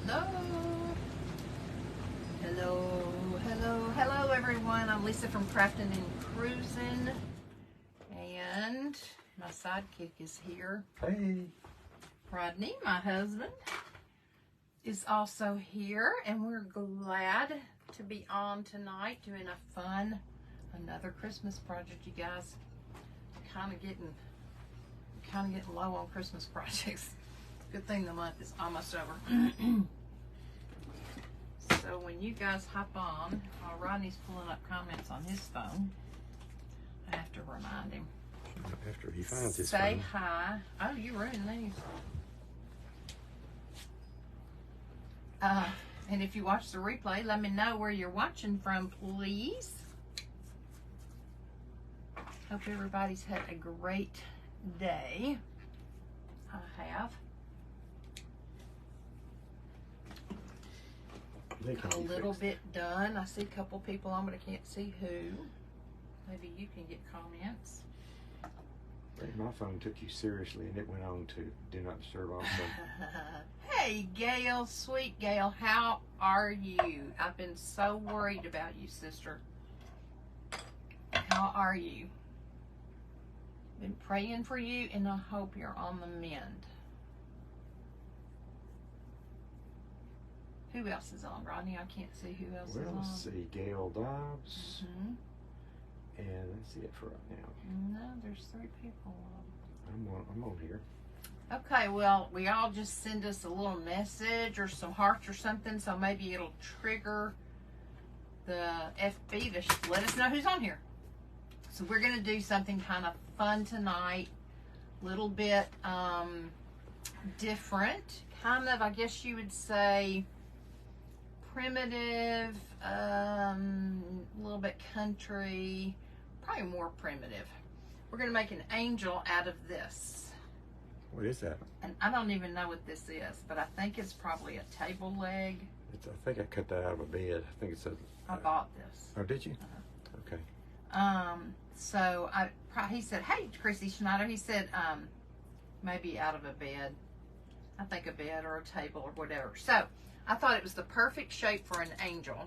Hello. Hello, hello, hello everyone. I'm Lisa from Craftin' and Cruisin'. And my sidekick is here. Hey. Rodney, my husband, is also here. And we're glad to be on tonight doing a fun, another Christmas project, you guys. Kind of getting low on Christmas projects. Good thing the month is almost over. So when you guys hop on, while Rodney's pulling up comments on his phone, I have to remind him. After he finds his Say phone. hi. Oh, you ruined these. And if you watch the replay, let me know where you're watching from, please. Hope everybody's had a great day. I have. A little bit done. I see a couple people on, but I can't see who. Maybe you can get comments. My phone took you seriously and it went on to Do Not Disturb also. Hey, Gail, sweet Gail, how are you? I've been so worried about you, sister. How are you? Been praying for you, and I hope you're on the mend. Who else is on, Rodney? I can't see who else is on. Well, let's see. Gail Dobbs. Mm-hmm. And that's it for right now. No, there's 3 people on. I'm on here. Okay, well, we all just send us a little message or some hearts or something, so maybe it'll trigger the FB to let us know who's on here. So we're going to do something kind of fun tonight, little bit different, kind of, I guess you would say, primitive, a little bit country, probably more primitive. We're going to make an angel out of this. What is that? And I don't even know what this is, but I think it's probably a table leg. I think I cut that out of a bed. I think it's a... I bought this. Oh, did you? Okay. So he said, hey, Chrissy Schneider, he said, maybe out of a bed. I think a bed or a table or whatever. So I thought it was the perfect shape for an angel.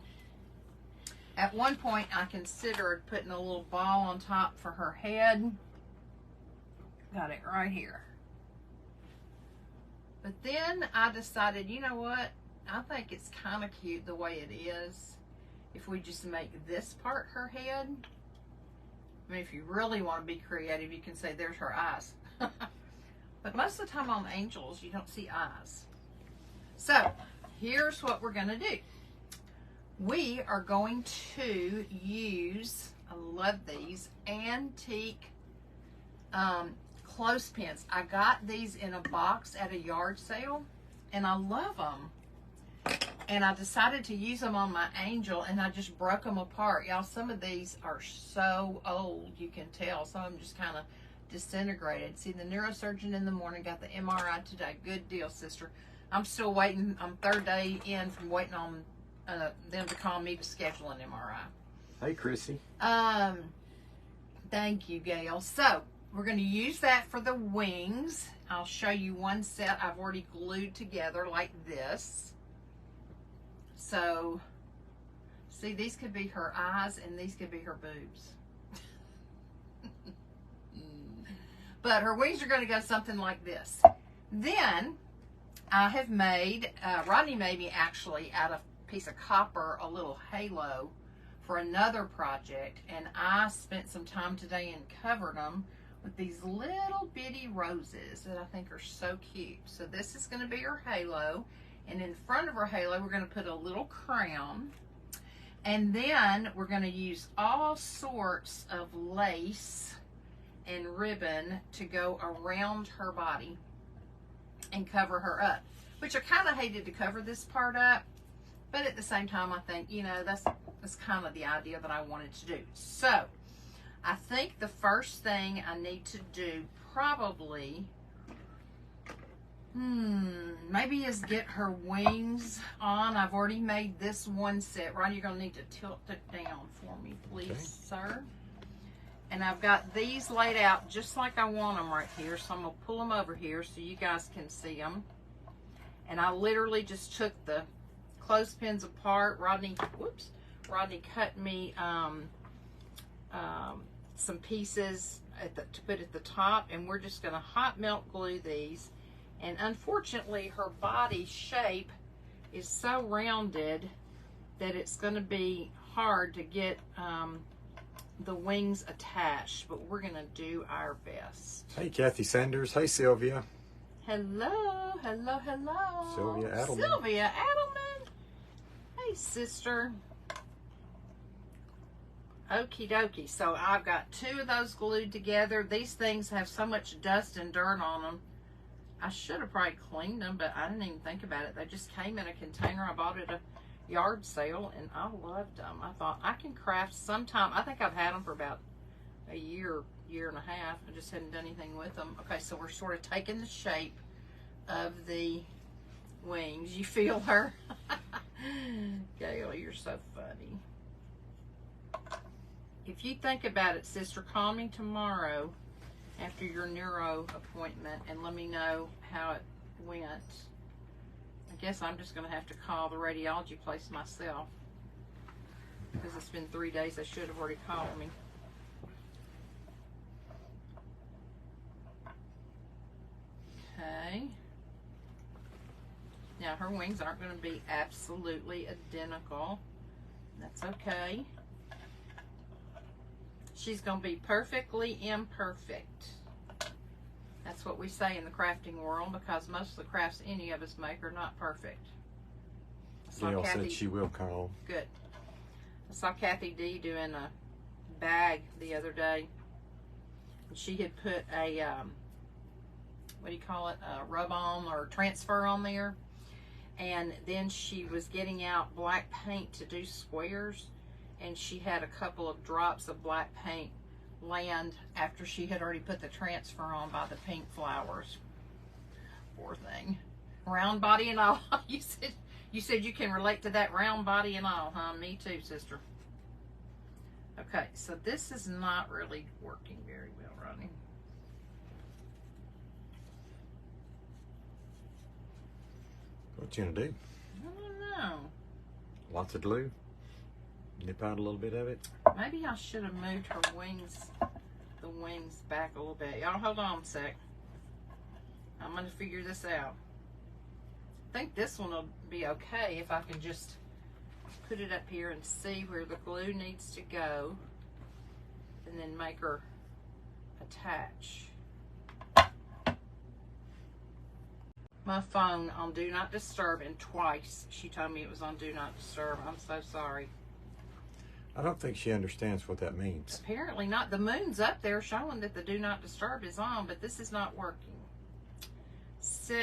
At one point, I considered putting a little ball on top for her head. Got it right here. But then I decided, you know what? I think it's kind of cute the way it is. If we just make this part her head. I mean, if you really want to be creative, you can say there's her eyes. But most of the time on angels, you don't see eyes. So here's what we're going to do. We are going to use, I love these, antique clothespins. I got these in a box at a yard sale, and I love them. And I decided to use them on my angel, and I just broke them apart. Y'all, some of these are so old, you can tell. Some of them just kind of disintegrated. See, the neurosurgeon in the morning got the MRI today. Good deal, sister. I'm still waiting. I'm 3rd day in from waiting on them to call me to schedule an MRI. Hey, Chrissy. Thank you, Gail. So we're going to use that for the wings. I'll show you one set I've already glued together like this. So, see, these could be her eyes and these could be her boobs. But her wings are going to go something like this. Then I have made, Rodney made me actually out of a piece of copper, a little halo for another project. And I spent some time today and covered them with these little bitty roses that I think are so cute. So this is going to be her halo. And in front of her halo, we're going to put a little crown. And then we're going to use all sorts of lace and ribbon to go around her body and cover her up. Which I kind of hated to cover this part up. But at the same time, I think, you know, that's kind of the idea that I wanted to do. So, I think the first thing I need to do probably... maybe is get her wings on. I've already made this one set. Ron, you're going to need to tilt it down for me, please, okay, sir. And I've got these laid out just like I want them right here. So I'm going to pull them over here so you guys can see them. And I literally just took the clothespins apart. Rodney cut me some pieces to put at the top, and we're just going to hot melt glue these. And unfortunately, her body shape is so rounded that it's going to be hard to get the wings attached, but we're going to do our best. Hey, Kathy Sanders. Hey, Sylvia. Hello, hello, hello. Sylvia Adelman. Sylvia Adelman. Hey, sister. Okie dokie. So I've got 2 of those glued together. These things have so much dust and dirt on them. I should have probably cleaned them, but I didn't even think about it. They just came in a container. I bought it at a yard sale, and I loved them. I thought I can craft sometime. I think I've had them for about a year and a half. I just hadn't done anything with them. Okay, so we're sort of taking the shape of the wings. You feel her? Gail, you're so funny. If you think about it, sister, call me tomorrow after your neuro appointment and let me know how it went. I guess I'm just going to have to call the radiology place myself because it's been 3 days. They should have already called me. Okay. Now her wings aren't going to be absolutely identical. That's okay. She's going to be perfectly imperfect. That's what we say in the crafting world, because most of the crafts any of us make are not perfect. Gail said she will call. Good. I saw Kathy D doing a bag the other day. She had put a, what do you call it, a rub-on or transfer on there. And then she was getting out black paint to do squares. And she had a couple of drops of black paint land after she had already put the transfer on by the pink flowers. Poor thing. Round body and all. You said you can relate to that, round body and all, huh? Me too, sister. Okay, so this is not really working very well, Rodney. What you gonna do? I don't know. Lots of glue? Nip out a little bit of it? Maybe I should have moved her wings, the wings back a little bit. Y'all hold on a sec. I'm going to figure this out. I think this one will be okay if I can just put it up here and see where the glue needs to go and then make her attach. My phone on Do Not Disturb, and twice she told me it was on Do Not Disturb. I'm so sorry. I don't think she understands what that means. Apparently not. The moon's up there showing that the Do Not Disturb is on, but this is not working. So,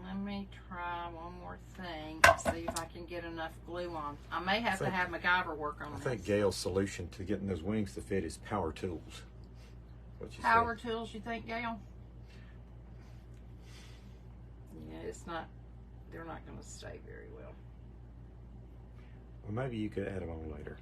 let me try one more thing and see if I can get enough glue on. I may have to have MacGyver work on this. I think Gail's solution to getting those wings to fit is power tools. What you Power tools, you think, Gail? Yeah, it's not, they're not going to stay very well. Well, maybe you could add them on later.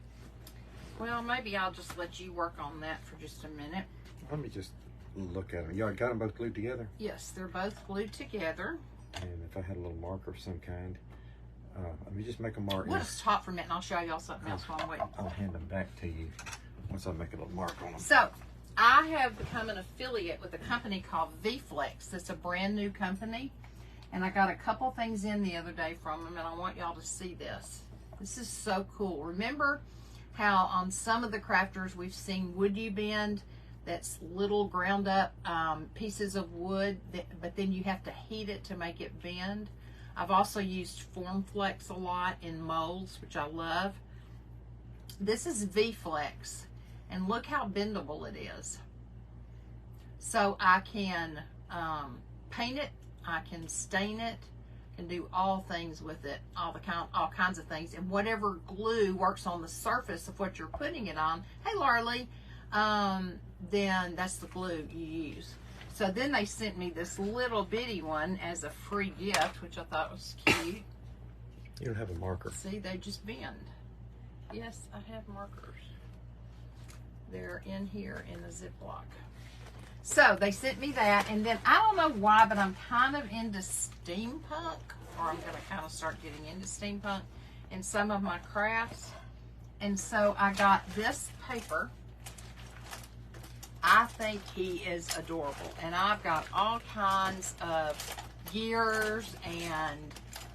Well, maybe I'll just let you work on that for just a minute. Let me just look at them. You got them both glued together? Yes, they're both glued together. And if I had a little marker of some kind, let me just make a mark. We'll just talk for a minute and I'll show y'all something else while I'm waiting. I'll hand them back to you once I make a little mark on them. So, I have become an affiliate with a company called VFlex. It's a brand new company. And I got a couple things in the other day from them, and I want y'all to see this. This is so cool. Remember how on some of the crafters we've seen wood you bend, that's little ground up pieces of wood, but then you have to heat it to make it bend. I've also used Formflex a lot in molds, which I love. This is VFlex, and look how bendable it is. So I can paint it, I can stain it, can do all things with it, all kinds of things, and whatever glue works on the surface of what you're putting it on. Hey, Laura Lee, then that's the glue you use. So then they sent me this little bitty one as a free gift, which I thought was cute. You don't have a marker. See, they just bend. Yes, I have markers. They're in here in the Ziploc. So they sent me that, and then I don't know why, but I'm kind of into steampunk, or I'm going to kind of start getting into steampunk in some of my crafts. And so I got this paper. I think he is adorable, and I've got all kinds of gears and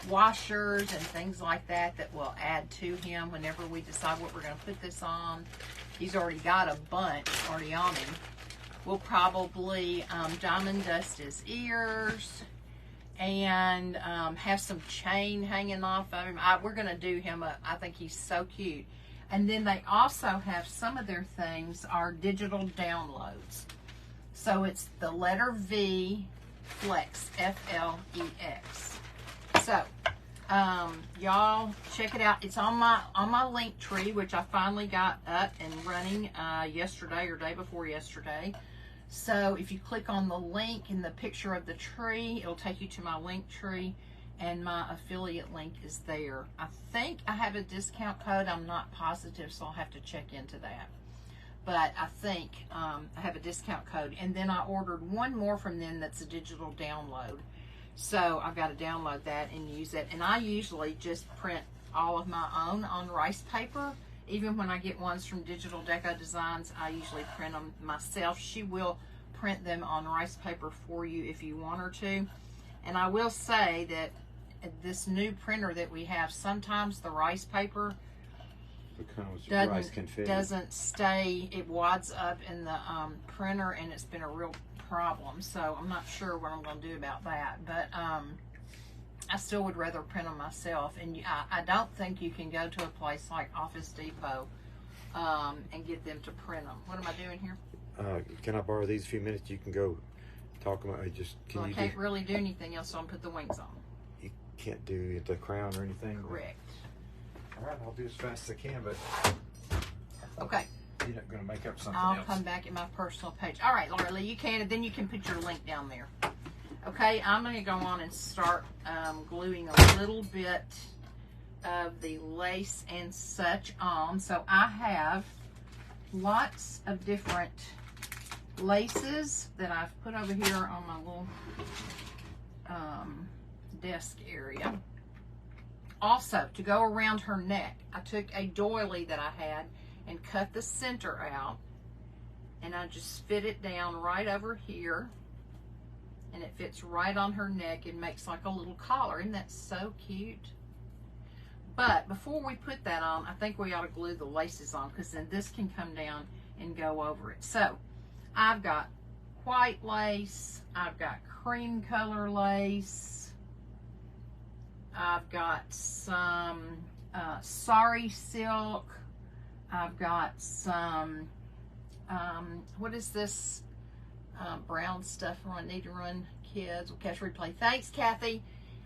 washers and things like that that will add to him whenever we decide what we're going to put this on. He's already got a bunch already on him. We'll probably diamond dust his ears and have some chain hanging off of him. We're going to do him up. I think he's so cute. And then they also have some of their things are digital downloads. So it's the letter V Flex, F-L-E-X. So y'all check it out. It's on my link tree, which I finally got up and running yesterday or day before yesterday. So if you click on the link in the picture of the tree, it'll take you to my link tree, and my affiliate link is there. I think I have a discount code. I'm not positive, so I'll have to check into that. But I think I have a discount code. And then I ordered one more from them that's a digital download. So I've got to download that and use it. And I usually just print all of my own on rice paper. Even when I get ones from Digital Deco Designs, I usually print them myself. She will print them on rice paper for you if you want her to. And I will say that this new printer that we have, sometimes the rice paper doesn't stay. It wads up in the printer, and it's been a real problem. So I'm not sure what I'm going to do about that. But I still would rather print them myself. And I don't think you can go to a place like Office Depot and get them to print them. What am I doing here? Can I borrow these a few minutes? You can go talk about it. I can't really do anything else, so I'll put the wings on. You can't do the crown or anything? Correct. All right, I'll do as fast as I can, but okay. You're not going to make up something else. I'll come back at my personal page. All right, Laura Lee, you can, and then you can put your link down there. Okay, I'm going to go on and start gluing a little bit of the lace and such on. So I have lots of different laces that I've put over here on my little desk area. Also, to go around her neck, I took a doily that I had and cut the center out, and I just fit it down right over here, and it fits right on her neck and makes like a little collar. Isn't that so cute? But before we put that on, I think we ought to glue the laces on, because then this can come down and go over it. So I've got white lace, I've got cream color lace, I've got some sari silk, I've got some what is this brown stuff from Anita Run Kids? We'll catch replay. Thanks, Kathy.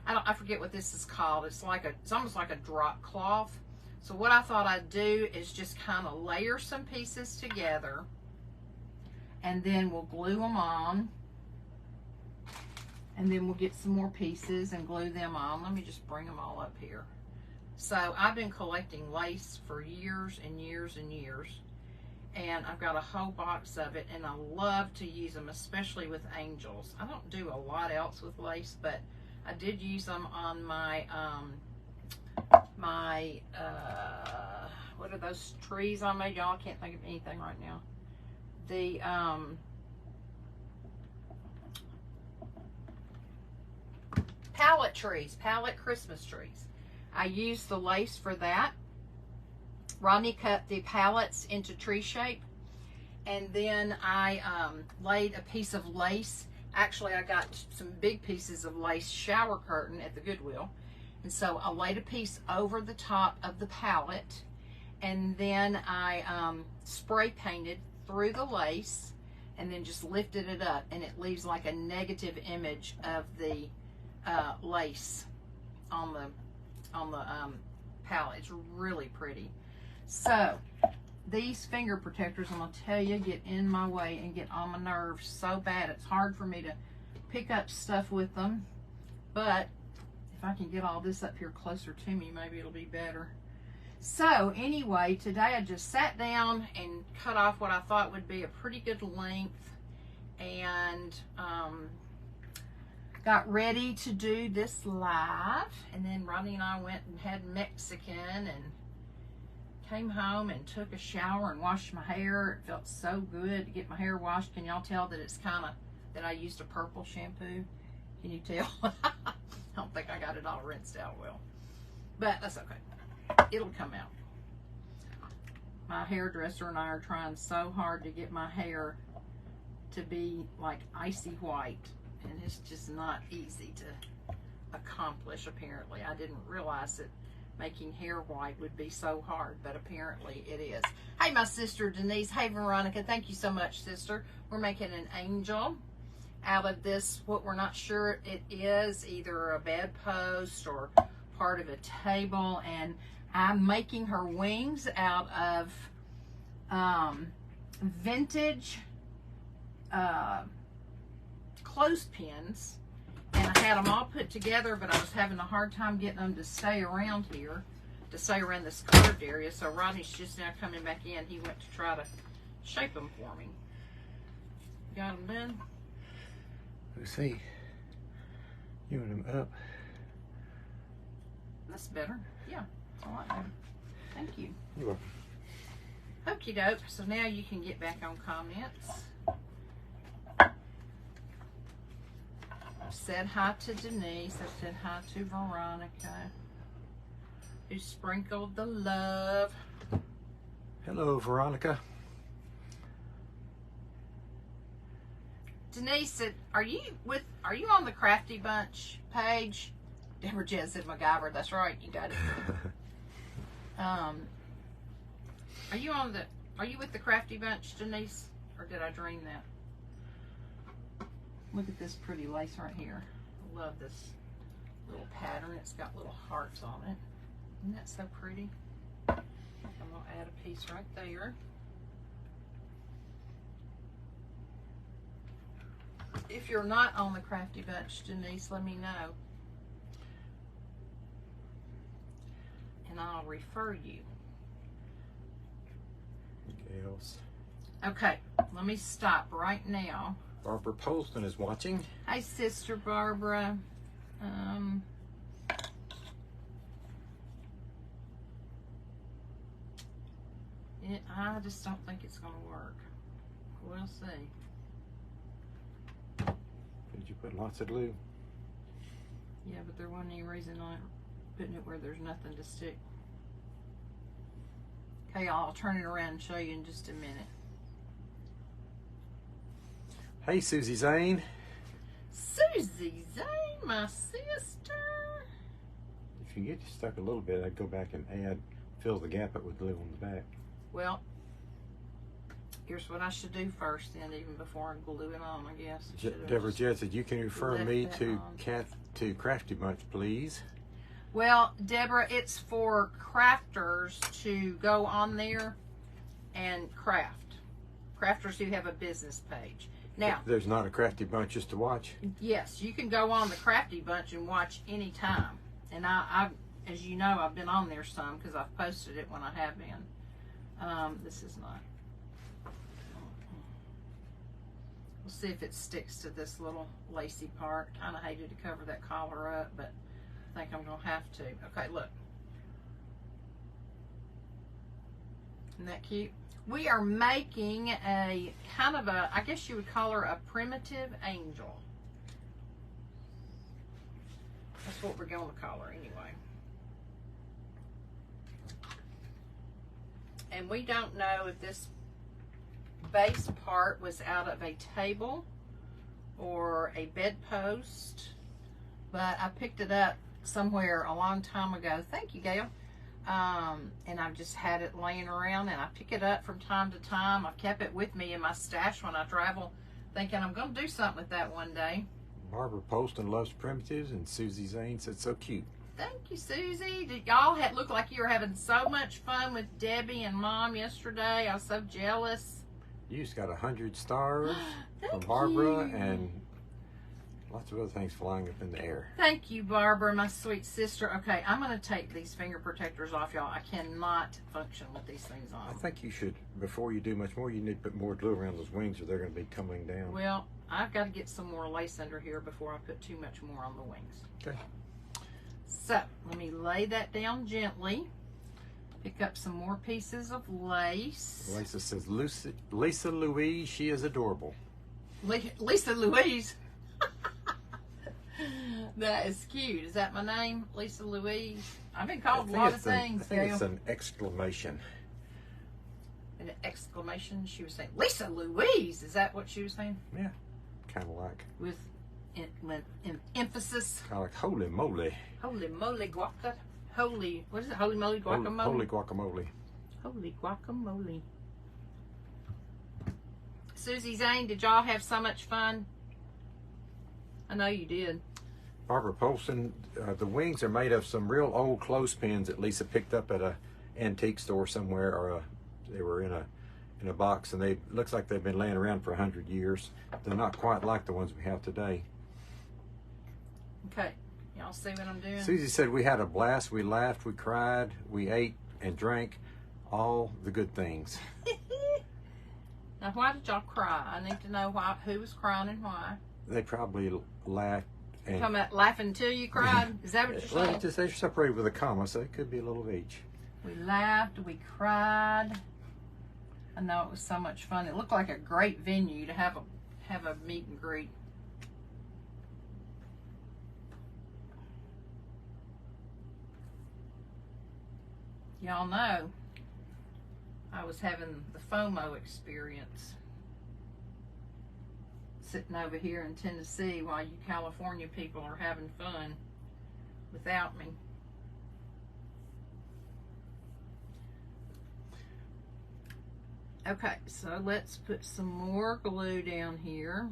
I forget what this is called. It's almost like a drop cloth. So what I thought I'd do is just kind of layer some pieces together, and then we'll glue them on, and then we'll get some more pieces and glue them on. Let me just bring them all up here. So I've been collecting lace for years and years and years, and I've got a whole box of it, and I love to use them, especially with angels. I don't do a lot else with lace, but I did use them on my what are those trees I made? Y'all, I can't think of anything right now. The pallet trees, pallet Christmas trees. I used the lace for that. Rodney cut the pallets into tree shape, and then I laid a piece of lace. Actually, I got some big pieces of lace shower curtain at the Goodwill, and so I laid a piece over the top of the pallet, and then I spray painted through the lace, and then just lifted it up, and it leaves like a negative image of the lace on the palette. It's really pretty. So these finger protectors, I'm gonna tell you, get in my way and get on my nerves so bad. It's hard for me to pick up stuff with them, but if I can get all this up here closer to me, maybe it'll be better. So anyway, today I just sat down and cut off what I thought would be a pretty good length, and got ready to do this live. And then Ronnie and I went and had Mexican and came home and took a shower and washed my hair. It felt so good to get my hair washed. Can y'all tell that it's kind of, that I used a purple shampoo? Can you tell? I don't think I got it all rinsed out well. But that's okay. It'll come out. My hairdresser and I are trying so hard to get my hair to be like icy white. And it's just not easy to accomplish, apparently. I didn't realize that making hair white would be so hard, but apparently it is. Hey, my sister Denise. Hey, Veronica. Thank you so much, sister. We're making an angel out of this, what we're not sure it is, either a bedpost or part of a table. And I'm making her wings out of vintage clothespins, and I had them all put together, but I was having a hard time getting them to stay around here, to stay around this curved area. So Rodney's just now coming back in. He went to try to shape them for me. Got them done? Let's see. You want them up? That's better. Yeah, it's a lot better. Thank you. You're welcome. Okie doke. So now you can get back on comments. I said hi to Denise. I said hi to Veronica, who sprinkled the love. Hello, Veronica. Denise said, "Are you on the Crafty Bunch page?" Deborah Jett said, "MacGyver." That's right, you got it. Are you with the Crafty Bunch, Denise, or did I dream that? Look at this pretty lace right here. I love this little pattern. It's got little hearts on it. Isn't that so pretty? I'm gonna add a piece right there. If you're not on the Crafty Bunch, Denise, let me know. And I'll refer you. Else. Okay, let me stop right now. Barbara Poston is watching. Hi, Sister Barbara. I just don't think it's going to work. We'll see. Did you put lots of glue? Yeah, but there wasn't any reason on putting it where there's nothing to stick. Okay, I'll turn it around and show you in just a minute. Hey, Susie Zane. Susie Zane, my sister. If you get stuck a little bit, I'd go back and fill the gap up with glue on the back. Well, here's what I should do first, then, even before I glue it on, I guess. Deborah Jett said, "You can refer me to Crafty Bunch, please." Well, Deborah, it's for crafters to go on there and craft. Crafters who have a business page. Now, there's not a Crafty Bunch just to watch. Yes, you can go on the Crafty Bunch and watch anytime. And I as you know, I've been on there some because I've posted it when I have been. This is not. We'll see if it sticks to this little lacy part. Kind of hated to cover that collar up, but I think I'm going to have to. Okay, look. Isn't that cute? We are making a kind of a, I guess you would call her a primitive angel. That's what we're going to call her anyway. And we don't know if this base part was out of a table or a bedpost, but I picked it up somewhere a long time ago. Thank you, Gail. And I've just had it laying around, and I pick it up from time to time. I've kept it with me in my stash when I travel, thinking I'm going to do something with that one day. Barbara Poston loves primitives, and Susie Zane said, "So cute." Thank you, Susie. Did y'all look like you were having so much fun with Debbie and Mom yesterday? I was so jealous. You just got 100 stars from Barbara, and Lots of other things flying up in the air. Thank you, Barbara, my sweet sister. Okay, I'm going to take these finger protectors off, y'all. I cannot function with these things on. I think you should, before you do much more, you need to put more glue around those wings or they're going to be tumbling down. Well, I've got to get some more lace under here before I put too much more on the wings. Okay. So, let me lay that down gently. Pick up some more pieces of lace. Lisa says, Lisa Louise, she is adorable. Lisa Louise. That is cute. Is that my name? Lisa Louise? I've been called a lot of things, I think Gail. it's an exclamation. An exclamation. She was saying, Lisa Louise. Is that what she was saying? Yeah, kind of like. With emphasis. Kind of like, holy moly. Holy moly guaca. Holy, what is it? Holy moly guacamole? Holy guacamole. Holy guacamole. Susie Zane, did y'all have so much fun? I know you did. Barbara Polson, the wings are made of some real old clothespins that Lisa picked up at a antique store somewhere, or they were in a box, and they looks like they've been laying around for 100 years. They're not quite like the ones we have today. Okay, y'all see what I'm doing? Susie said we had a blast. We laughed, we cried, we ate and drank, all the good things. Now, why did y'all cry? I need to know who was crying and why. They probably laughed. And Talking about laughing until you cried? Is that what you're well, saying? just they're separated with a comma, so it could be a little of each. We laughed, we cried. I know it was so much fun. It looked like a great venue to have a meet and greet. Y'all know I was having the FOMO experience sitting over here in Tennessee while you California people are having fun without me. Okay, so let's put some more glue down here.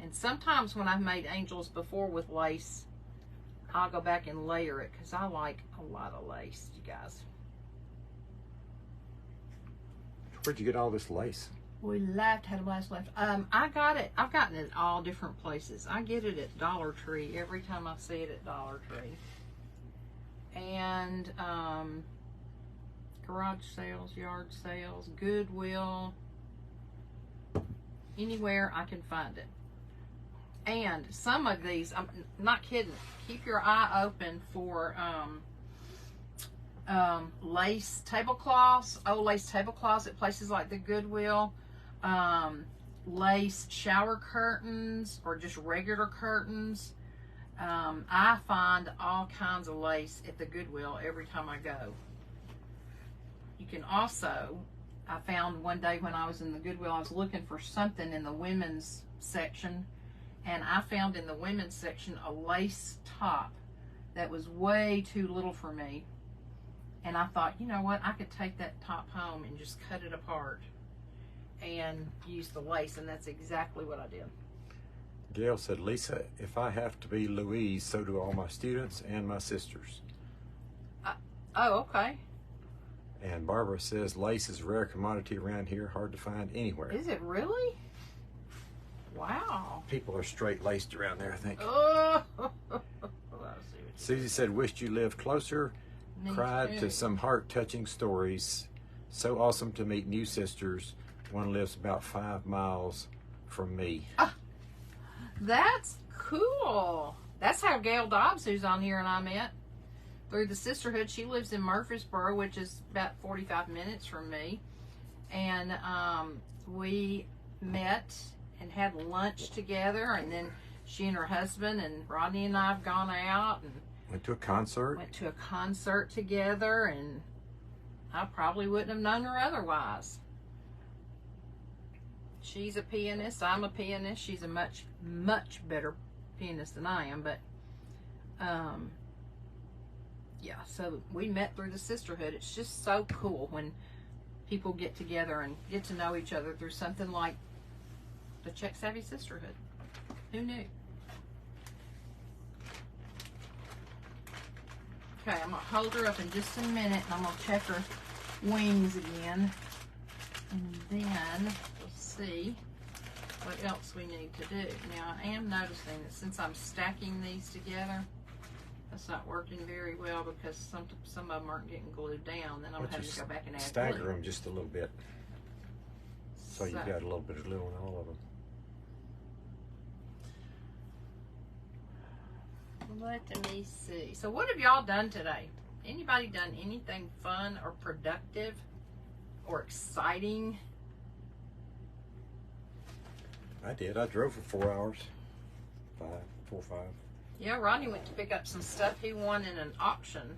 And sometimes when I've made angels before with lace, I'll go back and layer it because I like a lot of lace, you guys. Where'd you get all this lace? We laughed, had a blast, left. I got it. I've gotten it at all different places. I get it at Dollar Tree every time I see it at Dollar Tree. And garage sales, yard sales, Goodwill, anywhere I can find it. And some of these, I'm not kidding, keep your eye open for lace tablecloths, old lace tablecloths at places like the Goodwill, lace shower curtains or just regular curtains. I find all kinds of lace at the Goodwill every time I go. You can also, I found one day when I was in the Goodwill, I was looking for something in the women's section, and I found in the women's section a lace top that was way too little for me. And I thought, you know what, I could take that top home and just cut it apart and use the lace, and that's exactly what I did. Gail said, Lisa, if I have to be Louise, so do all my students and my sisters. Oh, okay. And Barbara says, lace is a rare commodity around here, hard to find anywhere. Is it really? Wow. People are straight laced around there, I think. Oh. Susie said, wished you lived closer. Me Cried too. to some heart-touching stories. So awesome to meet new sisters. One lives about 5 miles from me. That's cool. That's how Gail Dobbs, who's on here, and I met through the sisterhood. She lives in Murfreesboro, which is about 45 minutes from me. And we met and had lunch together, and then she and her husband and Rodney and I have gone out and Went to a concert. went to a concert together, and I probably wouldn't have known her otherwise. She's a pianist. I'm a pianist. She's a much, much better pianist than I am. But, yeah, so we met through the sisterhood. It's just so cool when people get together and get to know each other through something like the Czech Savvy Sisterhood. Who knew? Okay, I'm going to hold her up in just a minute, and I'm going to check her wings again. And then, we'll see. what else we need to do. Now, I am noticing that since I'm stacking these together, that's not working very well because some of them aren't getting glued down. Then I'm having to go back and add stagger glue. them just a little bit, so you've got a little bit of glue on all of them. Let me see. So what have y'all done today? Anybody done anything fun or productive or exciting? I did. I drove for 4 hours. 4 or 5. Yeah, Rodney went to pick up some stuff he won in an auction,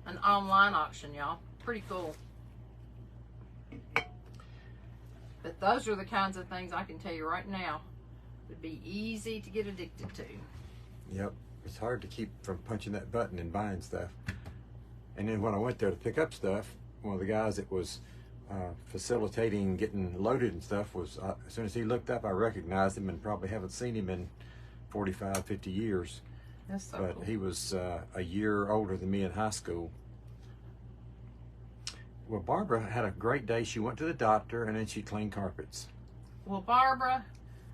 an online auction, y'all. Pretty cool. But those are the kinds of things I can tell you right now would be easy to get addicted to. Yep. It's hard to keep from punching that button and buying stuff. And then when I went there to pick up stuff, one of the guys that was facilitating getting loaded and stuff was, as soon as he looked up, I recognized him and probably haven't seen him in 45, 50 years. That's so But cool. he was a year older than me in high school. Well, Barbara had a great day. She went to the doctor and then she cleaned carpets. Well, Barbara,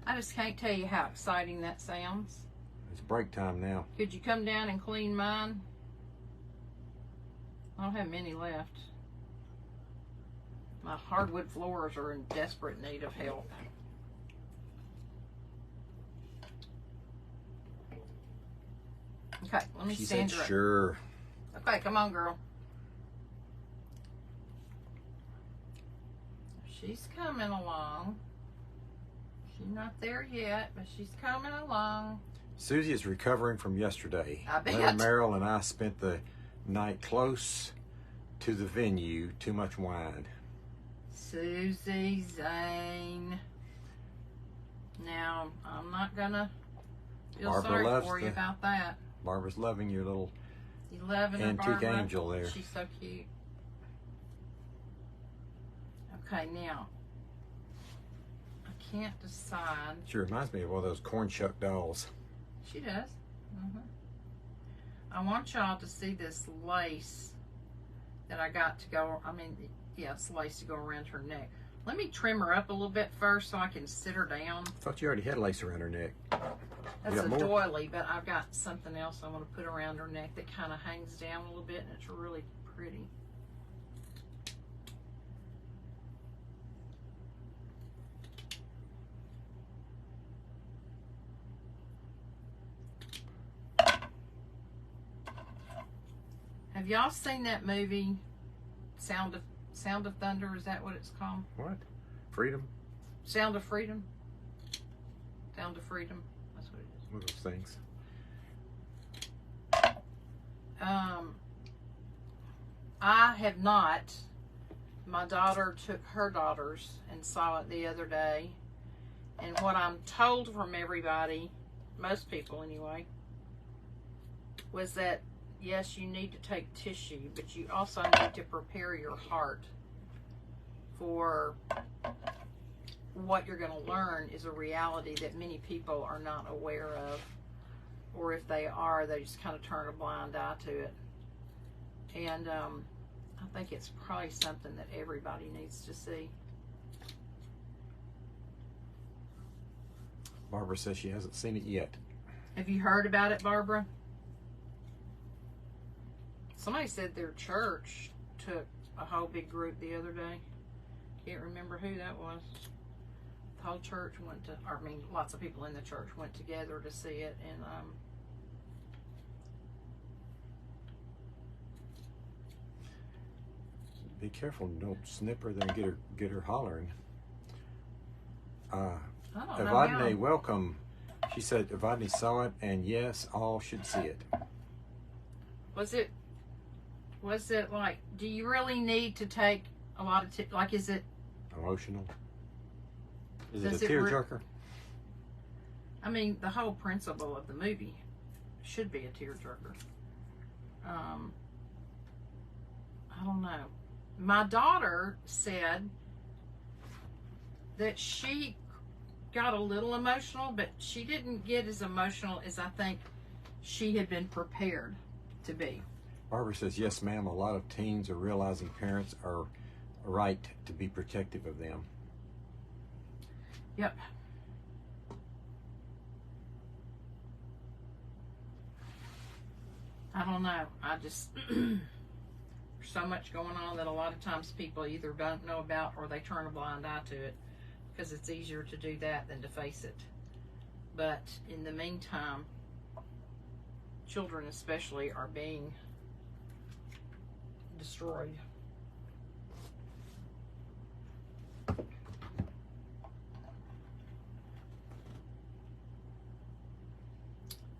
I just can't tell you how exciting that sounds. It's break time now. Could you come down and clean mine? I don't have many left. My hardwood floors are in desperate need of help. Okay, let me She stand said, her up. sure. Okay, come on, girl. She's coming along. She's not there yet, but she's coming along. Susie is recovering from yesterday. I bet. Larry Merrill and I spent the night close to the venue. Too much wine. Susie Zane. Now, I'm not gonna feel Barbara sorry loves for you the- about that. Barbara's loving your little 11 or antique Barbara. angel there. She's so cute. Okay, now I can't decide. She reminds me of one of those corn shuck dolls. She does. I want y'all to see this lace that I got to go. I mean, yeah, it's lace to go around her neck. Let me trim her up a little bit first so I can sit her down. I thought you already had lace around her neck. That's got a more? doily, but I've got something else I want to put around her neck that kind of hangs down a little bit, and it's really pretty. Have y'all seen that movie, Sound of Thunder? Is that what it's called? What? Freedom? Sound of Freedom? Sound of Freedom. That's what it is. One of those things. I have not. My daughter took her daughters and saw it the other day. And what I'm told from everybody, most people anyway, was that yes, you need to take tissue, but you also need to prepare your heart for what you're going to learn is a reality that many people are not aware of. Or if they are, they just kind of turn a blind eye to it. And I think it's probably something that everybody needs to see. Barbara says she hasn't seen it yet. Have you heard about it, Barbara? Somebody said their church took a whole big group the other day. Can't remember who that was. The whole church went to, or I mean, lots of people in the church went together to see it, and Be careful, don't snip her, then get her hollering. I don't know Evadne, how. welcome. She said Evadne saw it, and yes, all should see it. Was it like, do you really need to take a lot of, like, is it, Emotional. Is Does it a it tearjerker? I mean, the whole principle of the movie should be a tearjerker. I don't know. My daughter said that she got a little emotional, but she didn't get as emotional as I think she had been prepared to be. Barbara says, yes, ma'am, a lot of teens are realizing parents are right to be protective of them. Yep. I don't know. I just, there's so much going on that a lot of times people either don't know about or they turn a blind eye to it because it's easier to do that than to face it. But in the meantime, children especially are being destroyed.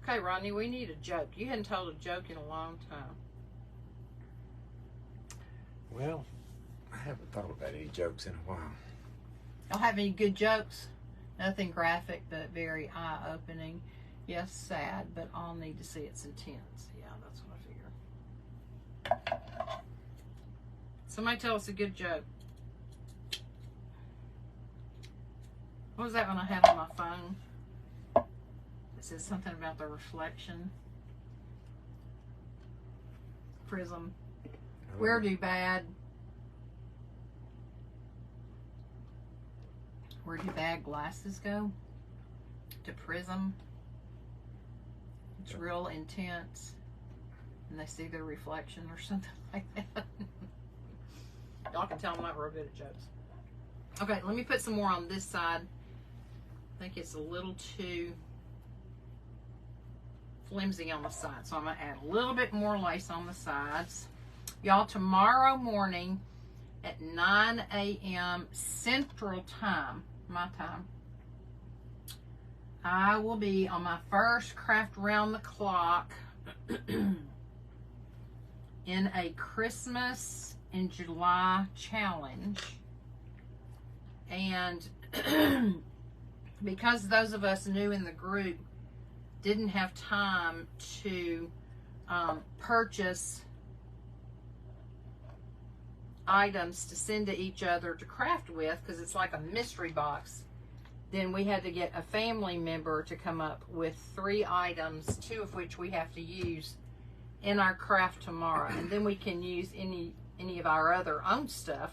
Okay, Rodney, we need a joke. You hadn't told a joke in a long time. Well, I haven't thought about any jokes in a while. Don't have any good jokes? Nothing graphic, but very eye-opening. Yes, sad, but all need to see it's intense. Yeah, that's what I figure. Somebody tell us a good joke. What was that one I had on my phone? It says something about the reflection. Prism. Where do bad glasses go? To prism. It's real intense. And they see their reflection or something like that. Y'all can tell I'm not real good at jokes. Okay, let me put some more on this side. I think it's a little too flimsy on the side, so I'm going to add a little bit more lace on the sides. Y'all, tomorrow morning at 9 a.m. Central Time, my time, I will be on my first Craft Round the Clock in a Christmas in July challenge. And because those of us new in the group didn't have time to purchase items to send to each other to craft with, because it's like a mystery box, then we had to get a family member to come up with 3 items, 2 of which we have to use in our craft tomorrow, and then we can use any of our other own stuff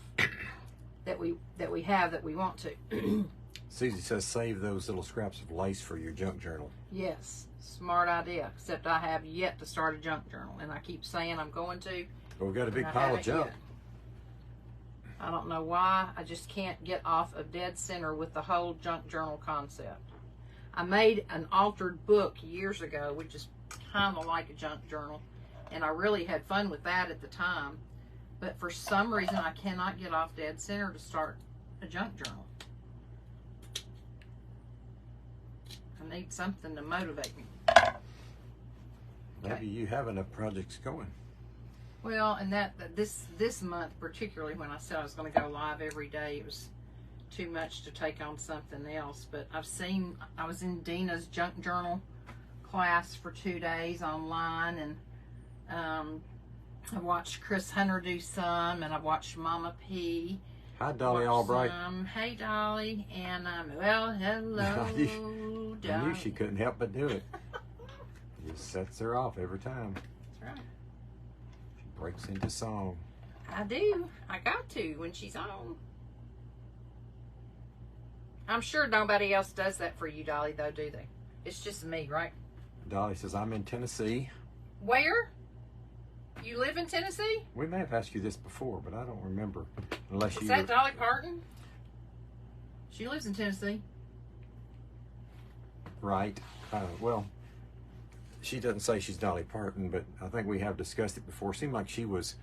that we have that we want to. Susie says save those little scraps of lace for your junk journal. Yes, smart idea, except I have yet to start a junk journal, and I keep saying I'm going to. But we've got a big pile of junk. Yet. I don't know why. I just can't get off of dead center with the whole junk journal concept. I made an altered book years ago, which is kind of like a junk journal, and I really had fun with that at the time. But for some reason, I cannot get off dead center to start a junk journal. I need something to motivate me. Maybe you have enough projects going. Well, and this month particularly, when I said I was going to go live every day, it was too much to take on something else. But I was in Dina's junk journal class for 2 days online, and I watched Chris Hunter do some, and I watched Mama P. Hi, Dolly Albright. Hey, Dolly, and well, hello, Dolly. I knew she couldn't help but do it. It just sets her off every time. That's right. Breaks into song. I do. I got to when she's on. I'm sure nobody else does that for you, Dolly, though, do they? It's just me, right? Dolly says, I'm in Tennessee. Where? You live in Tennessee? We may have asked you this before, but I don't remember. Unless Is that Dolly Parton? She lives in Tennessee. Right. Well, she doesn't say she's Dolly Parton, but I think we have discussed it before. It seemed like she was.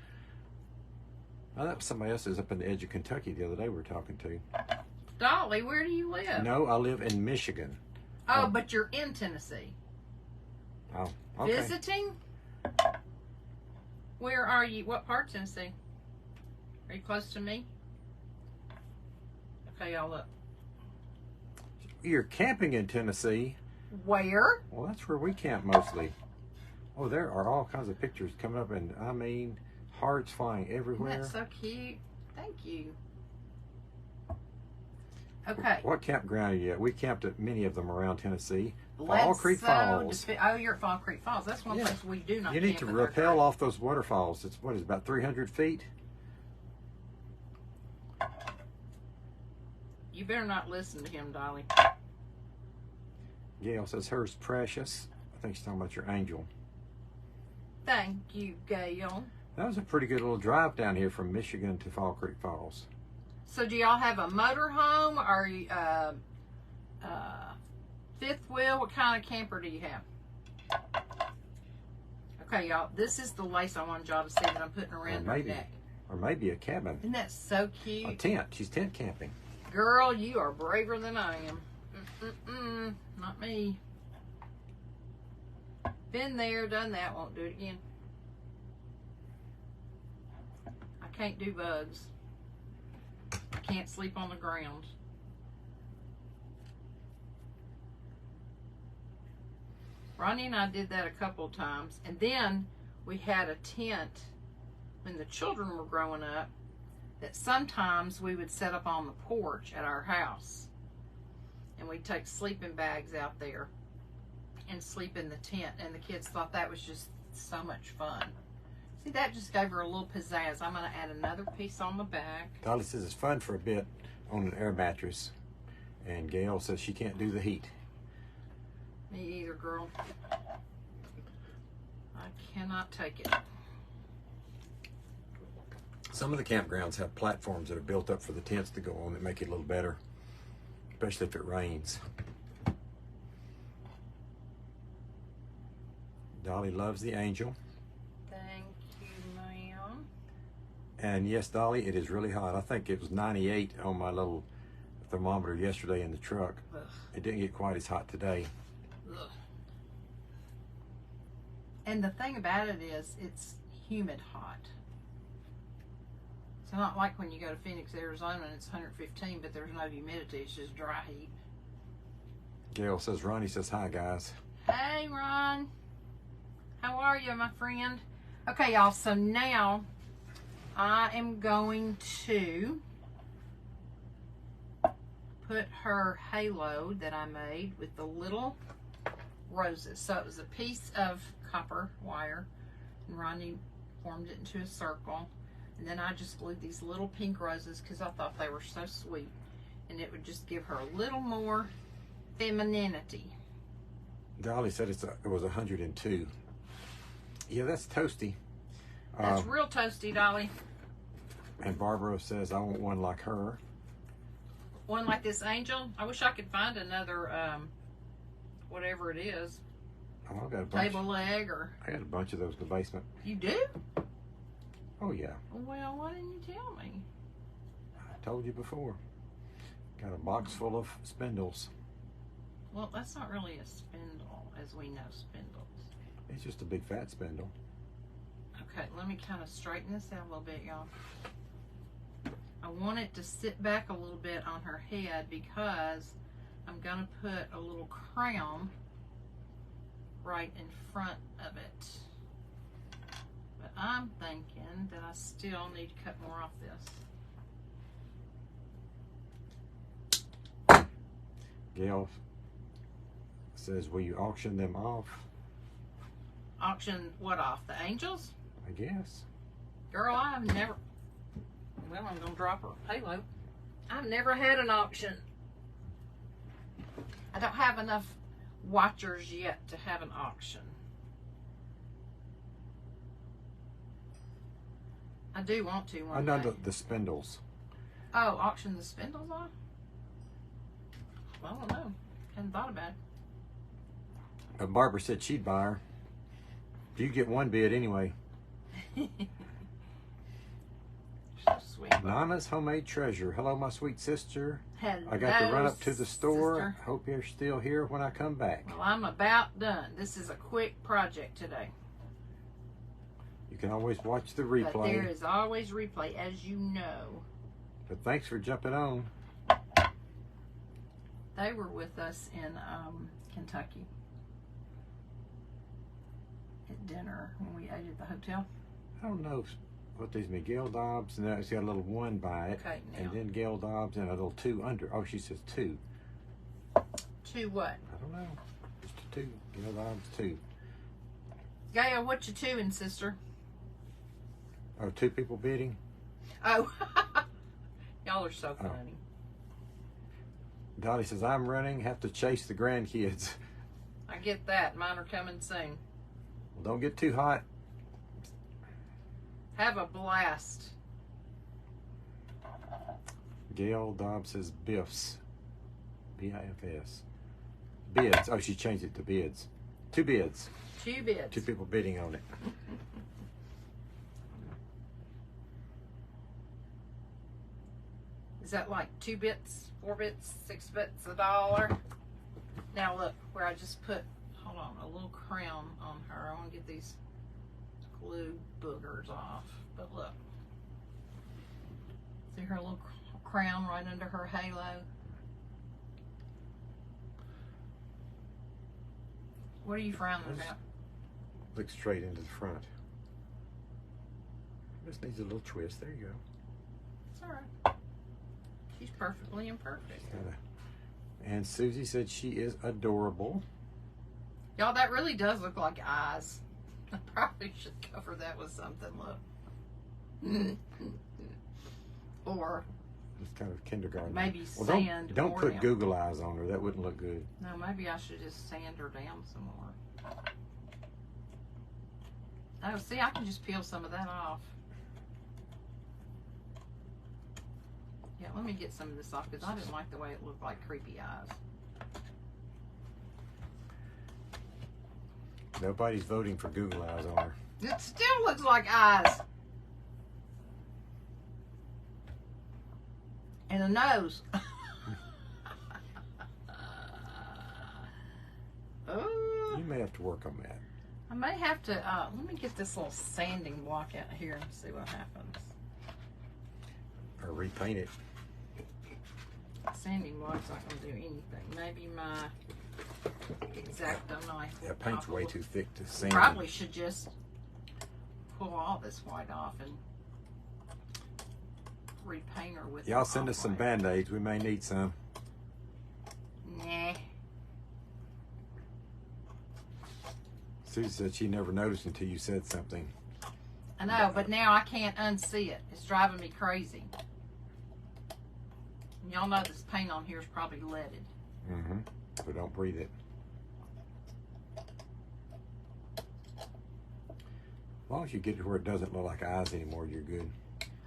Oh, that was somebody else who's up in the edge of Kentucky the other day we were talking to. Dolly, where do you live? No, I live in Michigan. Oh, but you're in Tennessee. Oh, okay. Visiting? Where are you? What part of Tennessee? Are you close to me? Okay, y'all look. You're camping in Tennessee. Where? Well, that's where we camp mostly. Oh, there are all kinds of pictures coming up, and I mean, hearts flying everywhere. That's so cute. Thank you. Okay. What campground are you at? We camped at many of them around Tennessee. Fall Creek Falls. Oh, you're at Fall Creek Falls. That's one place we do not. You need to rappel off those waterfalls. It's what is it, about 300 feet. You better not listen to him, Dolly. Gail says hers precious. I think she's talking about your angel. Thank you, Gail. That was a pretty good little drive down here from Michigan to Fall Creek Falls. So do y'all have a motor home or fifth wheel? What kind of camper do you have? Okay, y'all, this is the lace I wanted y'all to see that I'm putting around her neck. Or maybe a cabin. Isn't that so cute? A tent. She's tent camping. Girl, you are braver than I am. Not me. Been there, done that, won't do it again. I can't do bugs. I can't sleep on the ground. Ronnie and I did that a couple of times. And then we had a tent when the children were growing up that sometimes we would set up on the porch at our house. And we'd take sleeping bags out there and sleep in the tent. And the kids thought that was just so much fun. See, that just gave her a little pizzazz. I'm going to add another piece on the back. Dolly says it's fun for a bit on an air mattress. And Gail says she can't do the heat. Me either, girl. I cannot take it. Some of the campgrounds have platforms that are built up for the tents to go on that make it a little better, especially if it rains. Dolly loves the Angel. Thank you, ma'am. And yes, Dolly, it is really hot. I think it was 98 on my little thermometer yesterday in the truck. Ugh. It didn't get quite as hot today. Ugh. And the thing about it is, it's humid hot. It's not like when you go to Phoenix, Arizona, and it's 115, but there's no humidity. It's just dry heat. Gail says, Ronnie says, hi, guys. Hey, Ron. How are you, my friend? Okay, y'all, so now I am going to put her halo that I made with the little roses. So it was a piece of copper wire, and Ronnie formed it into a circle. And then I just glued these little pink roses because I thought they were so sweet. And it would just give her a little more femininity. Dolly said it was 102. Yeah, that's toasty. That's real toasty, Dolly. And Barbara says, I want one like her. One like this Angel. I wish I could find another, whatever it is. Oh, I've got a bunch. Table leg or... I got a bunch of those in the basement. You do? Oh, yeah. Well, why didn't you tell me? I told you before. Got a box full of spindles. Well, that's not really a spindle, as we know spindles. It's just a big fat spindle. Okay, let me kind of straighten this out a little bit, y'all. I want it to sit back a little bit on her head because I'm going to put a little crown right in front of it. But I'm thinking that I still need to cut more off this. Gail says, will you auction them off? Auction what off? The Angels? I guess. Girl, I've never... Well, I'm going to drop her halo. I've never had an auction. I don't have enough watchers yet to have an auction. I do want to one I know day. the spindles. Oh, auction the spindles off? I don't know. Hadn't thought about it. Barbara said she'd buy her. You get one bid anyway. So sweet. Nana's Homemade Treasure. Hello, my sweet sister. Hello, I got to run up to the store. sister. Hope you're still here when I come back. Well, I'm about done. This is a quick project today. You can always watch the But there replay. is always replay, as you know. But thanks for jumping on. They were with us in Kentucky at dinner when we ate at the hotel. I don't know what these Miguel Dobbs, and it's got a little one by it. Okay, now. And then Gail Dobbs and a little two under. Oh, she says two. Two what? I don't know. Just a two. Gail Dobbs, two. Gail, what you twoing, sister? Oh, two people bidding? Oh, y'all are so funny. Dolly says, I'm running, have to chase the grandkids. I get that. Mine are coming soon. Well, don't get too hot. Have a blast. Gail Dobbs says Biffs. B-I-F-S. Bids. Oh, she changed it to bids. 2 bids. 2 bids. 2 people bidding on it. Is that like 2 bits, 4 bits, 6 bits, $1? Now look, where I just put, hold on, a little crown on her. I want to get these glue boogers off. But look. See her little crown right under her halo? What are you frowning about? Look straight into the front. This needs a little twist. There you go. It's alright. She's perfectly imperfect. And Susie said she is adorable. Y'all, that really does look like eyes. I probably should cover that with something, look. Or It's kind of kindergarten. maybe Well, sand. don't more put down. Google eyes on her. That wouldn't look good. No, maybe I should just sand her down some more. Oh, see, I can just peel some of that off. Yeah, let me get some of this off because I didn't like the way it looked like creepy eyes. Nobody's voting for Google eyes on her. It still looks like eyes. And a nose. Oh, You may have to work on that. I may have to, let me get this little sanding block out here and see what happens. Or repaint it. Sanding block's not going to do anything. Maybe my X-Acto knife will Yeah, paint's pop a way little- too thick to sand. Probably should just pull all this white off and repaint her with Y'all send us some off-white. Band-Aids. We may need some. Nah. Susie said she never noticed until you said something. I know, but now I can't unsee it. It's driving me crazy. And y'all know this paint on here is probably leaded. Mm-hmm. So don't breathe it. As long as you get it to where it doesn't look like eyes anymore, you're good.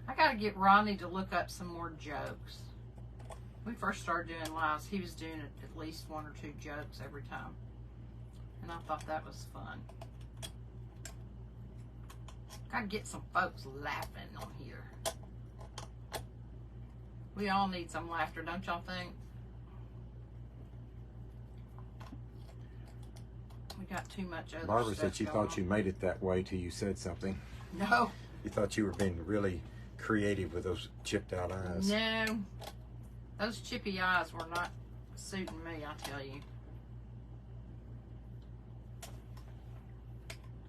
I gotta get Rodney to look up some more jokes. When we first started doing lives, he was doing at least 1 or 2 jokes every time. And I thought that was fun. Gotta get some folks laughing on here. We all need some laughter, don't y'all think? We got too much other Barbara stuff said she going thought on. you made it that way till you said something. No. You thought you were being really creative with those chipped out eyes. No. Those chippy eyes were not suiting me, I tell you.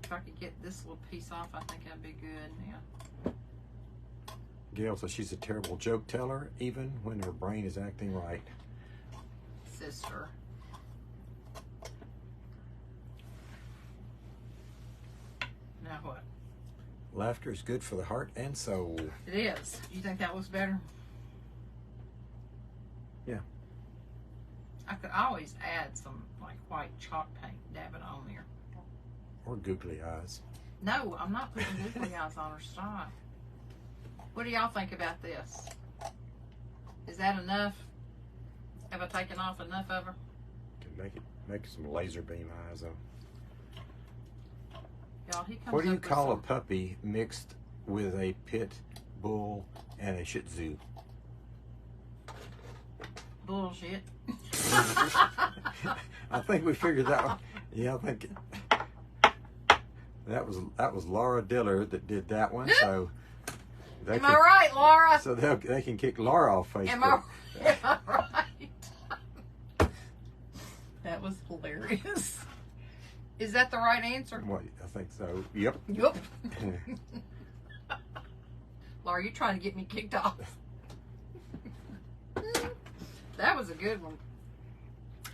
If I could get this little piece off, I think that'd be good. Yeah. Gail says she's a terrible joke teller, even when her brain is acting right. Sister. Now what? Laughter is good for the heart and soul. It is. You think that looks better? Yeah. I could always add some like white chalk paint, dab it on there. Or googly eyes. No, I'm not putting googly eyes on her. Stop. What do y'all think about this? Is that enough? Have I taken off enough of her? Can make some laser beam eyes on. Y'all, he comes What do you up with call a some- puppy mixed with a pit bull and a Shih Tzu? bullshit? I think we figured that one. Yeah, I think that was Laura Diller that did that one. So they Am I right, Laura? So they can kick Laura off Facebook. Am I right? That was hilarious. Is that the right answer? Well, I think so. Yep. Yup. Laura, you're trying to get me kicked off. That was a good one.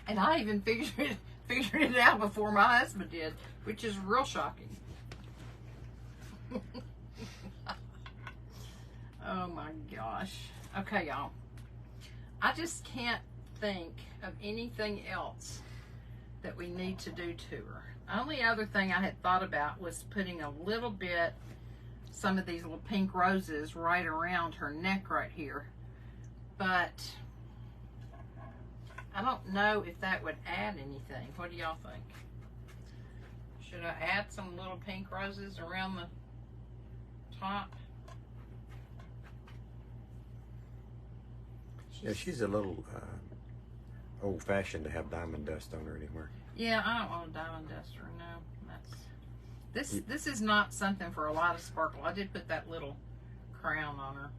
And I even figured it out before my husband did, which is real shocking. Oh my gosh. Okay, y'all. I just can't think of anything else that we need to do to her. Only other thing I had thought about was putting a little bit, some of these little pink roses right around her neck right here. But I don't know if that would add anything. What do y'all think? Should I add some little pink roses around the top? Yeah, she's a little old-fashioned to have diamond dust on her anymore. Yeah, I don't want a diamond duster. No, this is not something for a lot of sparkle. I did put that little crown on her,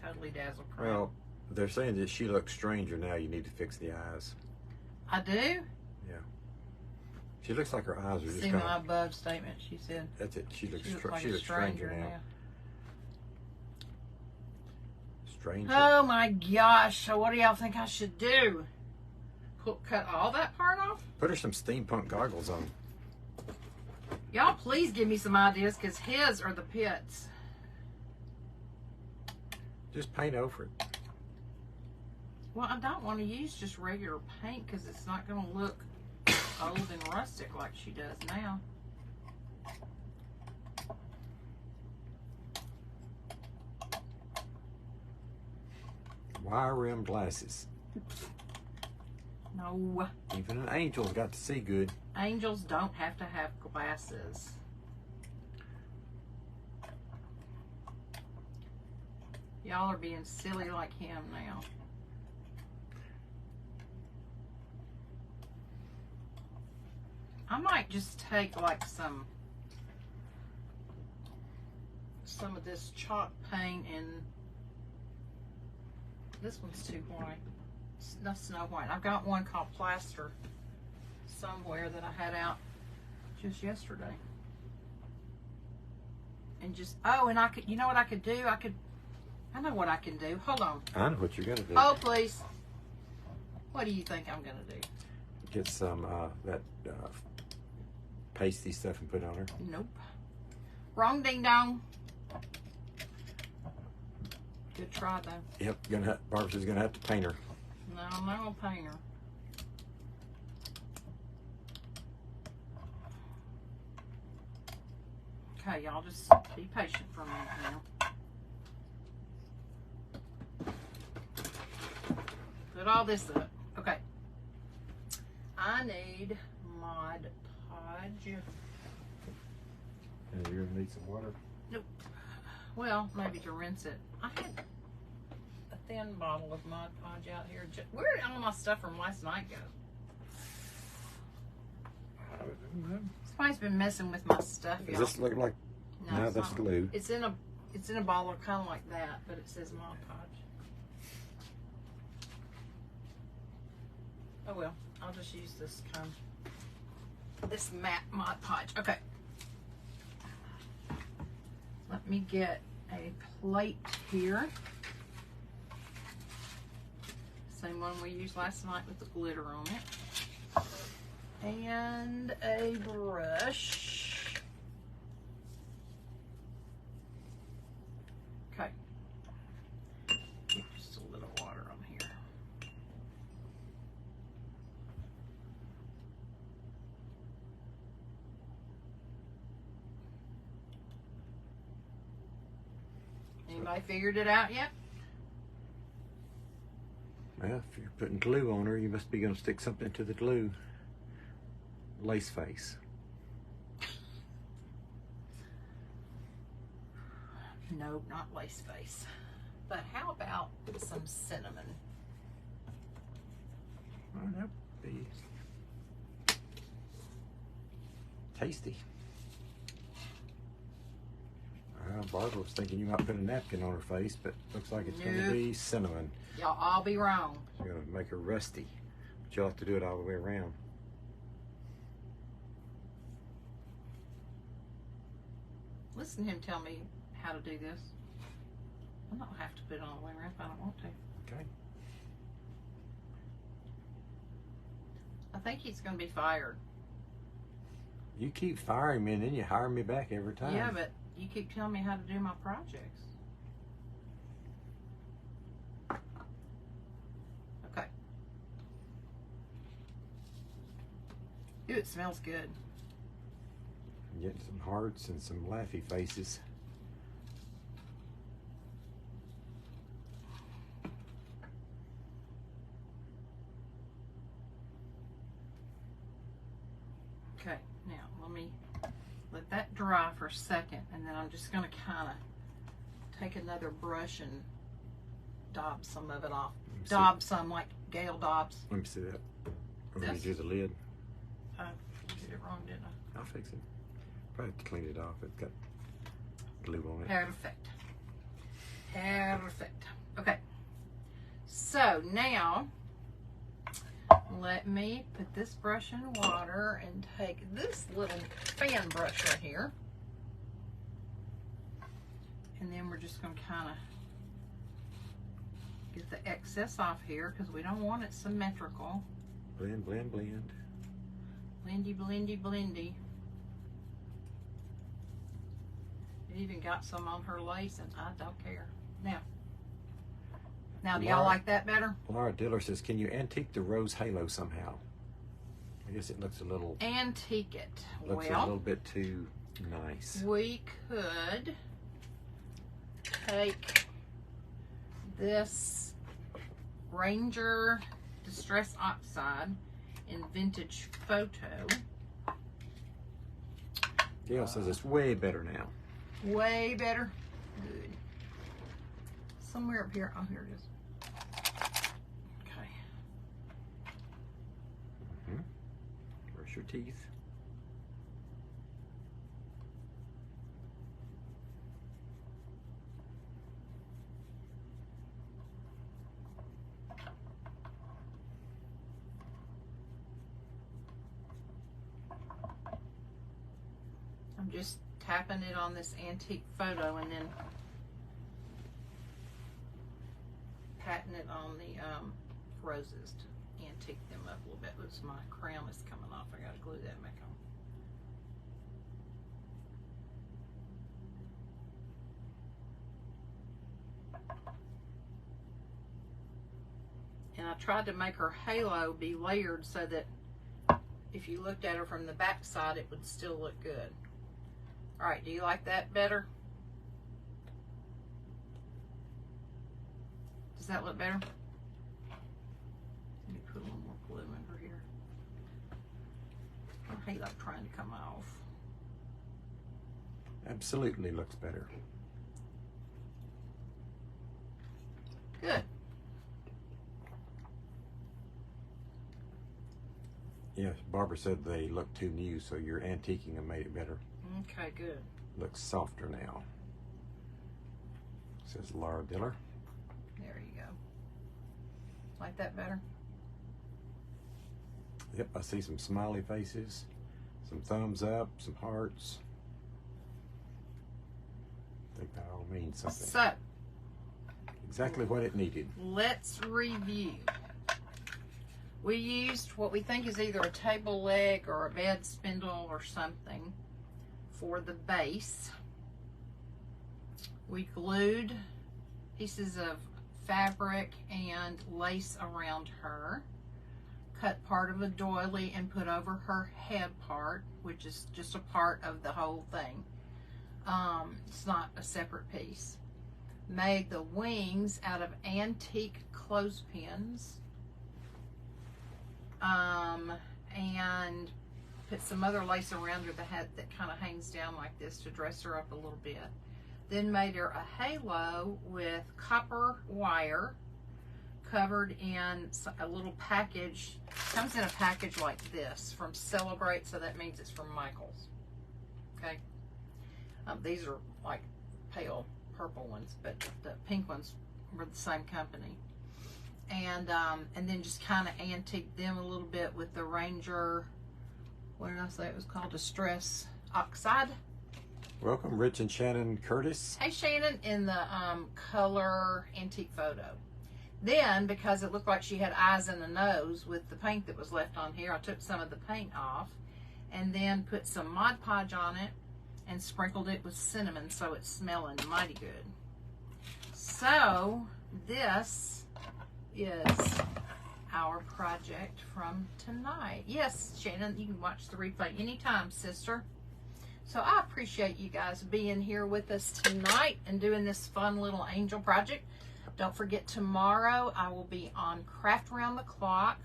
Totally Dazzle crown. Well, they're saying that she looks stranger now. You need to fix the eyes. I do. She looks like her eyes are just See kind my of. above statement. She said That's it. She looks like she a looks stranger now. Stranger. Oh my gosh! So what do y'all think I should do? Cut all that part off? Put her some steampunk goggles on. Y'all please give me some ideas, because his are the pits. Just paint over it. Well, I don't want to use just regular paint because it's not going to look old and rustic like she does now. Wire rim glasses. No. Even an angel's got to see good. Angels don't have to have glasses. Y'all are being silly like him now. I might just take like some of this chalk paint, and this one's too white. It's not Snow White. I've got one called Plaster somewhere that I had out just yesterday. And just, oh, and I could, you know what I could do? I know what I can do. Hold on. I know what you're gonna do. Oh, please. What do you think I'm gonna do? Get some that pasty stuff and put it on her. Nope. Wrong ding dong. Good try though. Yep, Barbara's gonna have to paint her. No, I'm not gonna paint her. Okay, y'all just be patient for a minute now. Put all this up. Okay. I need Mod Podge. And you're gonna need some water. Nope. Well, maybe to rinse it. I had a thin bottle of Mod Podge out here. Where did all my stuff from last night go? Somebody's been messing with my stuff, y'all. Does this look like? No, it's that's not. glue. It's in a bottle kind of like that, but it says Mod Podge. Oh well, I'll just use this this matte Mod Podge. Okay. Let me get a plate here. Same one we used last night with the glitter on it. And a brush. Okay. Just a little water on here. Anybody figured it out yet? Well, if you're putting glue on her, you must be going to stick something to the glue. Lace face. No, not lace face. But how about some cinnamon? Oh, that would be tasty. Barbara was thinking you might put a napkin on her face, but looks like it's going to be cinnamon. Y'all all be wrong. It's going to make her rusty. But you'll have to do it all the way around. Listen to him tell me how to do this. I don't have to put it all the way around if I don't want to. Okay. I think he's going to be fired. You keep firing me and then you hire me back every time. Yeah, but you keep telling me how to do my projects. Okay. Ooh, it smells good. Getting some hearts and some laughy faces. let that dry for a second, and then I'm just going to kind of take another brush and daub some of it off. Daub some like Gail daubs. Let me see that. Let me do the lid. I did it wrong, didn't I? I'll fix it. Probably have to clean it off. It's got glue on it. Perfect. Perfect. Okay. So now, let me put this brush in water and take this little fan brush right here. And then we're just going to kind of get the excess off here because we don't want it symmetrical. Blend, blend, blend. Blendy, blendy, blendy. It even got some on her lace, and I don't care. Now, do y'all like that better? Laura Diller says, can you antique the rose halo somehow? I guess it looks a little... Antique it. Looks a little bit too nice. We could take this Ranger Distress Oxide in Vintage Photo. Gail says it's way better now. Way better? Good. Somewhere up here. Oh, here it is. Okay. Brush your teeth. I'm just tapping it on this Antique Photo and then patting it on the roses to antique them up a little bit. Looks my crown is coming off. I gotta glue that back on. And I tried to make her halo be layered so that if you looked at her from the back side, it would still look good. All right, do you like that better? Does that look better? Let me put a little more glue under here. I hate like trying to come off. Absolutely looks better. Good. Yes, Barbara said they look too new, so your antiquing them made it better. Okay, good. Looks softer now. Says Laura Diller. There you go. Like that better? Yep, I see some smiley faces, some thumbs up, some hearts. I think that all means something. So, Exactly what it needed. let's review. We used what we think is either a table leg or a bed spindle or something for the base. We glued pieces of fabric and lace around her. Cut part of a doily and put over her head part, which is just a part of the whole thing. It's not a separate piece. Made the wings out of antique clothespins. And put some other lace around her that kind of hangs down like this to dress her up a little bit. Then made her a halo with copper wire covered in a little package. Comes in a package like this from Celebrate, so that means it's from Michaels. Okay. These are like pale purple ones, but the pink ones were the same company. And then just kind of antique them a little bit with the Ranger, what did I say it was called? Distress Oxide. Welcome, Rich and Shannon Curtis. Hey, Shannon, in the color Antique Photo. Then, because it looked like she had eyes and a nose with the paint that was left on here, I took some of the paint off and then put some Mod Podge on it and sprinkled it with cinnamon so it's smelling mighty good. So, this is our project from tonight. Yes, Shannon, you can watch the replay anytime, sister. So I appreciate you guys being here with us tonight and doing this fun little angel project. Don't forget, tomorrow I will be on Craft Around the Clock,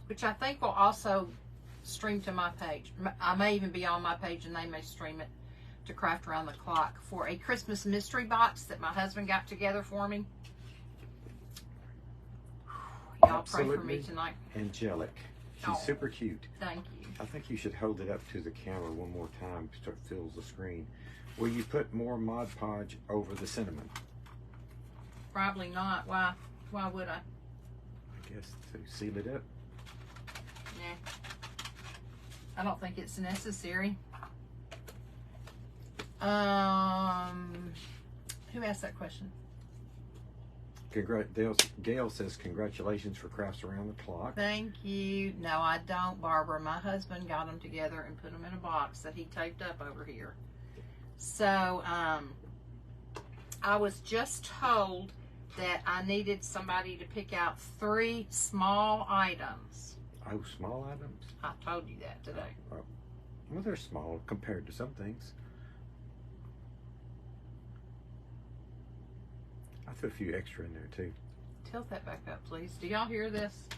which I think will also stream to my page. I may even be on my page and they may stream it to Craft Around the Clock for a Christmas mystery box that my husband got together for me. Y'all pray for me tonight. Angelic. She's super cute. Thank you. I think you should hold it up to the camera one more time so it fills the screen. Will you put more Mod Podge over the cinnamon? Probably not. Why would I? I guess to seal it up. Nah. I don't think it's necessary. Who asked that question? Gail says, congratulations for Crafts Around the Clock. Thank you. No, I don't, Barbara. My husband got them together and put them in a box that he taped up over here. So, I was just told that I needed somebody to pick out 3 small items. Oh, small items? I told you that today. Well, they're small compared to some things. I threw a few extra in there too. Tilt that back up, please. Do y'all hear this?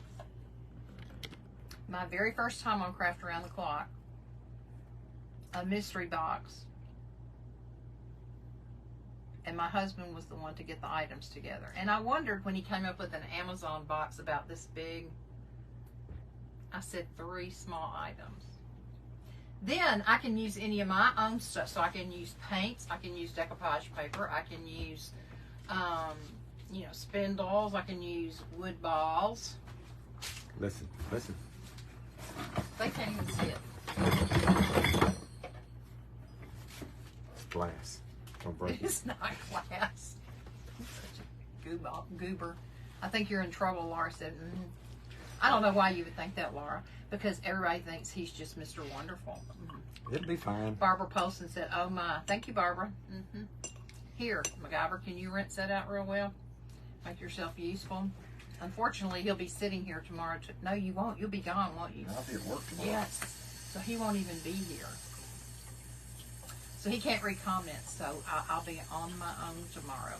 My very first time on Craft Around the Clock, a mystery box, and my husband was the one to get the items together. And I wondered when he came up with an Amazon box about this big, I said 3 small items. Then I can use any of my own stuff. So I can use paints, I can use decoupage paper, I can use you know, spindles, I can use wood balls. Listen. They can't even see it. It's glass. Don't break it. It's not glass. Such a goober. I think you're in trouble, Laura said. I don't know why you would think that, Laura, because everybody thinks he's just Mr. Wonderful. It'll be fine. Barbara Polson said, oh my. Thank you, Barbara. Here, MacGyver, can you rinse that out real well? Make yourself useful. Unfortunately, he'll be sitting here tomorrow. No, you won't. You'll be gone, won't you? I'll be at work tomorrow. Yes. So he won't even be here. So he can't read comments. So I'll be on my own tomorrow.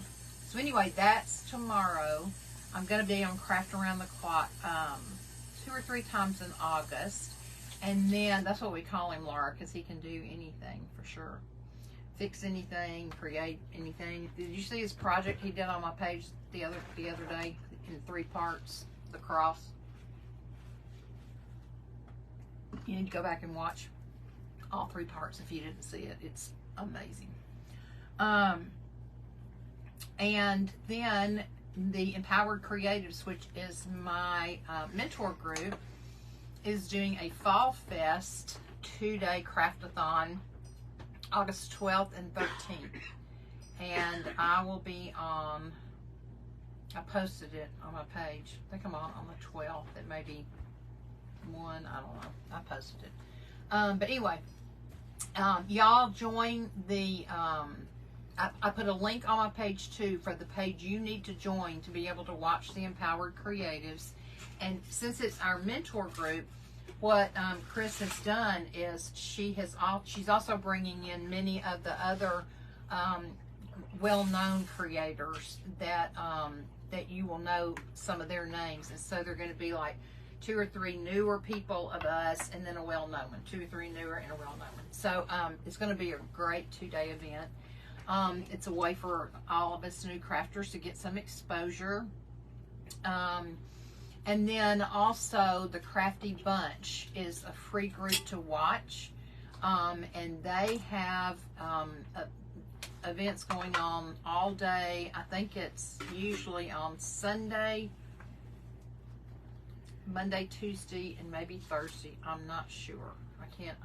So anyway, that's tomorrow. I'm going to be on Craft Around the Clock 2 or 3 times in August. And then, that's what we call him, Laura, because he can do anything for sure. Fix anything, create anything. Did you see his project he did on my page the other day in 3 parts? The cross. You need to go back and watch all 3 parts if you didn't see it. It's amazing. And then the Empowered Creatives, which is my mentor group, is doing a Fall Fest 2-day craftathon, August 12th and 13th. And I will be on, I posted it on my page. I think I'm on the 12th. It may be 1, I don't know. I posted it. But anyway, y'all join the, I put a link on my page too for the page you need to join to be able to watch the Empowered Creatives. And since it's our mentor group, what Chris has done is she's also bringing in many of the other well-known creators that that you will know some of their names, and so they're going to be like 2 or 3 newer people of us, and then a well-known one. 2 or 3 newer and a well-known one. So it's going to be a great 2-day event. It's a way for all of us new crafters to get some exposure. And then also the Crafty Bunch is a free group to watch. And they have events going on all day. I think it's usually on Sunday, Monday, Tuesday, and maybe Thursday. I'm not sure. I can't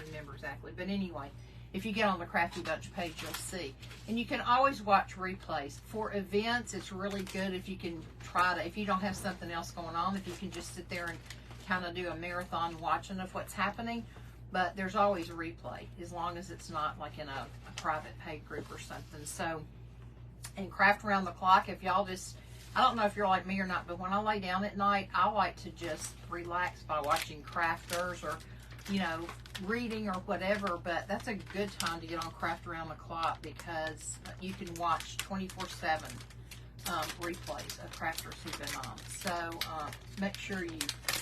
remember exactly. But anyway, if you get on the Crafty Bunch page, you'll see. And you can always watch replays. For events, it's really good if you can try to, if you don't have something else going on, if you can just sit there and kind of do a marathon watching of what's happening. But there's always a replay, as long as it's not like in a private paid group or something. So, and Craft Around the Clock, if y'all just, I don't know if you're like me or not, but when I lay down at night, I like to just relax by watching crafters or, you know, reading or whatever. But that's a good time to get on Craft Around the Clock because you can watch 24/7 replays of crafters who've been on. So make sure you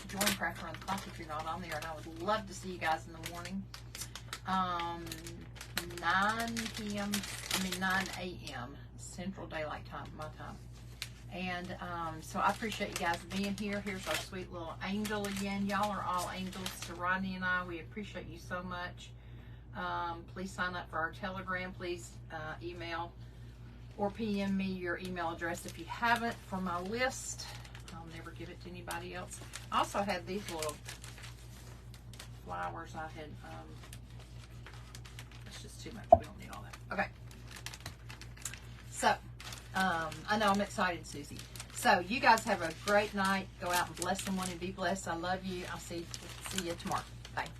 join Craft Around the Clock if you're not on there, and I would love to see you guys in the morning. 9 a.m. Central Daylight Time, my time. And so I appreciate you guys being here. Here's our sweet little angel again. Y'all are all angels to Rodney and I. We appreciate you so much. Please sign up for our Telegram. Please email or PM me your email address if you haven't for my list. I'll never give it to anybody else. I also had these little flowers I had. It's just too much. We don't need all that. Okay. So, I know I'm excited, Susie. So, you guys have a great night. Go out and bless someone and be blessed. I love you. I'll see you tomorrow. Bye.